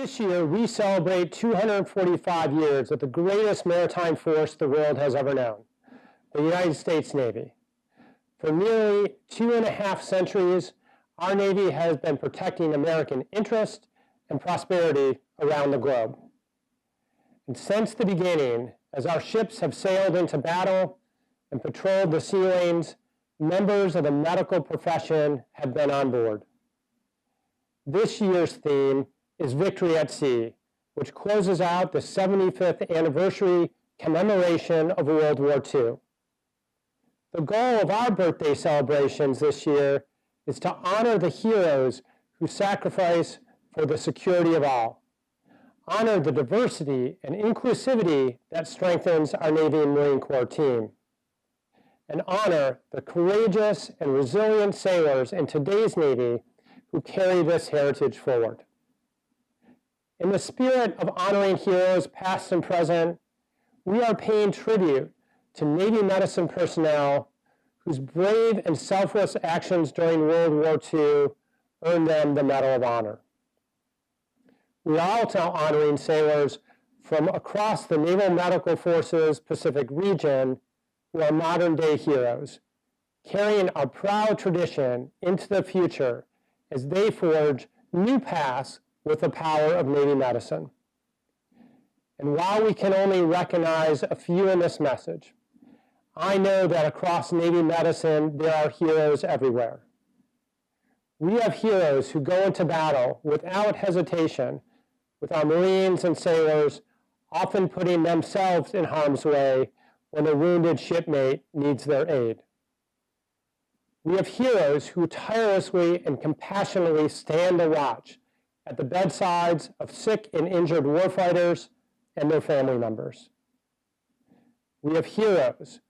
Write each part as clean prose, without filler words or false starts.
This year, we celebrate 245 years of the greatest maritime force the world has ever known, the United States Navy. For nearly 2.5 centuries, our Navy has been protecting American interest and prosperity around the globe. And since the beginning, as our ships have sailed into battle and patrolled the sea lanes, members of the medical profession have been on board. This year's theme is Victory at Sea, which closes out the 75th anniversary commemoration of World War II. The goal of our birthday celebrations this year is to honor the heroes who sacrifice for the security of all, honor the diversity and inclusivity that strengthens our Navy and Marine Corps team, and honor the courageous and resilient sailors in today's Navy who carry this heritage forward. In the spirit of honoring heroes past and present, we are paying tribute to Navy medicine personnel whose brave and selfless actions during World War II earned them the Medal of Honor. We are also honoring sailors from across the Naval Medical Forces Pacific region who are modern-day heroes, carrying our proud tradition into the future as they forge new paths with the power of Navy medicine. And while we can only recognize a few in this message, I know that across Navy medicine, there are heroes everywhere. We have heroes who go into battle without hesitation, with our Marines and sailors often putting themselves in harm's way when a wounded shipmate needs their aid. We have heroes who tirelessly and compassionately stand the watch at the bedsides of sick and injured warfighters and their family members. We have heroes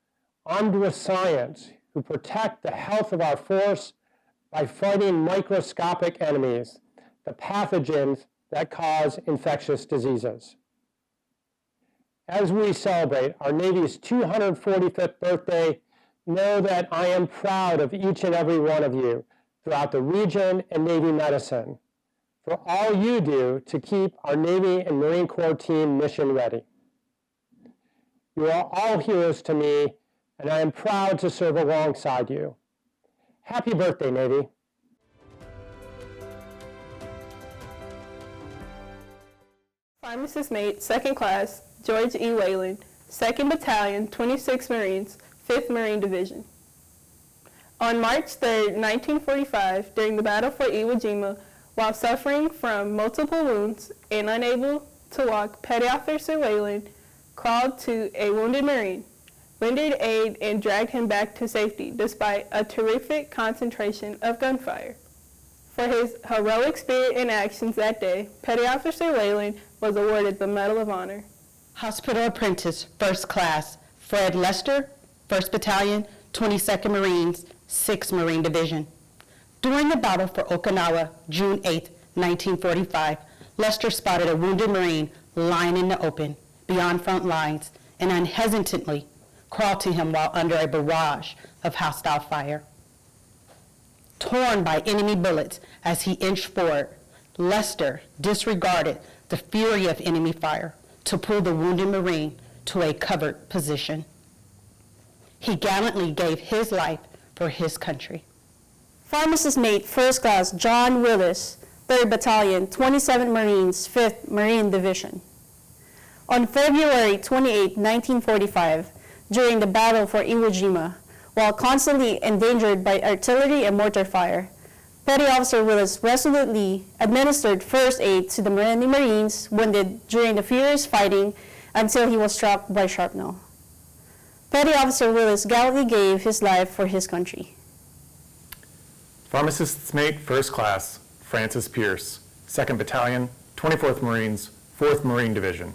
armed with science who protect the health of our force by fighting microscopic enemies, the pathogens that cause infectious diseases. As we celebrate our Navy's 245th birthday, know that I am proud of each and every one of you throughout the region and Navy medicine for all you do to keep our Navy and Marine Corps team mission ready. You are all heroes to me, and I am proud to serve alongside you. Happy birthday, Navy. Pharmacist Mate, 2nd Class, George E. Whalen, 2nd Battalion, 26th Marines, 5th Marine Division. On March 3, 1945, during the Battle for Iwo Jima, while suffering from multiple wounds and unable to walk, Petty Officer Whalen crawled to a wounded Marine, rendered aid, and dragged him back to safety despite a terrific concentration of gunfire. For his heroic spirit and actions that day, Petty Officer Whalen was awarded the Medal of Honor. Hospital Apprentice, 1st Class, Fred Lester, 1st Battalion, 22nd Marines, 6th Marine Division. During the battle for Okinawa, June 8, 1945, Lester spotted a wounded Marine lying in the open, beyond front lines, and unhesitantly crawled to him while under a barrage of hostile fire. Torn by enemy bullets as he inched forward, Lester disregarded the fury of enemy fire to pull the wounded Marine to a covered position. He gallantly gave his life for his country. Pharmacist Mate, 1st Class, John Willis, 3rd Battalion, 27th Marines, 5th Marine Division. On February 28, 1945, during the Battle for Iwo Jima, while constantly endangered by artillery and mortar fire, Petty Officer Willis resolutely administered first aid to the Marines wounded during the furious fighting until he was struck by shrapnel. Petty Officer Willis gallantly gave his life for his country. Pharmacist's Mate, 1st Class, Francis Pierce, 2nd Battalion, 24th Marines, 4th Marine Division.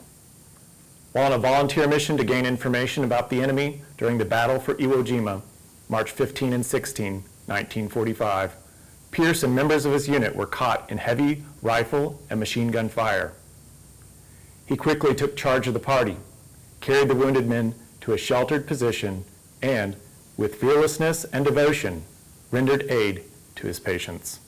While on a volunteer mission to gain information about the enemy during the Battle for Iwo Jima, March 15 and 16, 1945, Pierce and members of his unit were caught in heavy rifle and machine gun fire. He quickly took charge of the party, carried the wounded men to a sheltered position, and, with fearlessness and devotion, rendered aid to his patients.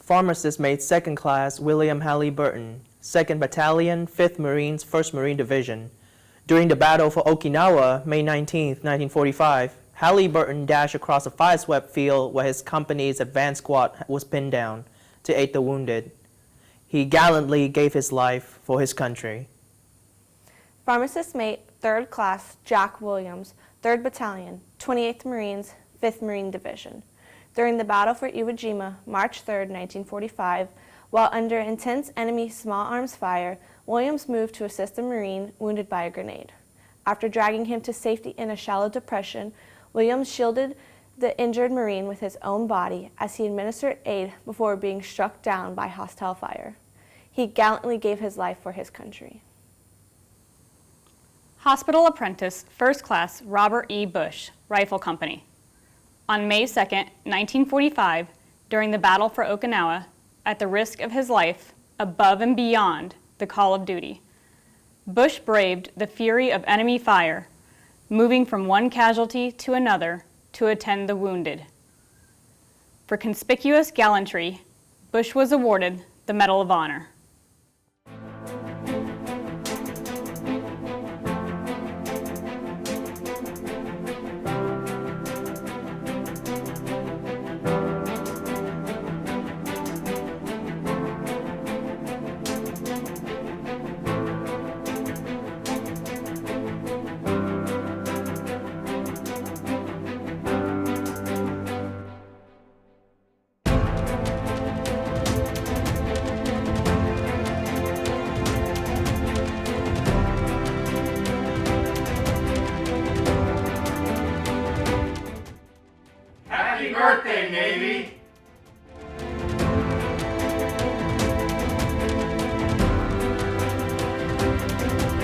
Pharmacist Mate 2nd Class William Halliburton, 2nd Battalion, 5th Marines, 1st Marine Division. During the battle for Okinawa, May 19, 1945, Halliburton dashed across a fire-swept field where his company's advance squad was pinned down to aid the wounded. He gallantly gave his life for his country. Pharmacist Mate 3rd Class Jack Williams, 3rd Battalion, 28th Marines, 5th Marine Division. During the battle for Iwo Jima, March 3, 1945, while under intense enemy small arms fire, Williams moved to assist a Marine wounded by a grenade. After dragging him to safety in a shallow depression, Williams shielded the injured Marine with his own body as he administered aid before being struck down by hostile fire. He gallantly gave his life for his country. Hospital Apprentice 1st Class Robert E. Bush, Rifle Company. On May 2, 1945, during the battle for Okinawa, at the risk of his life, above and beyond the call of duty, Bush braved the fury of enemy fire, moving from one casualty to another to attend the wounded. For conspicuous gallantry, Bush was awarded the Medal of Honor. Happy birthday, Navy!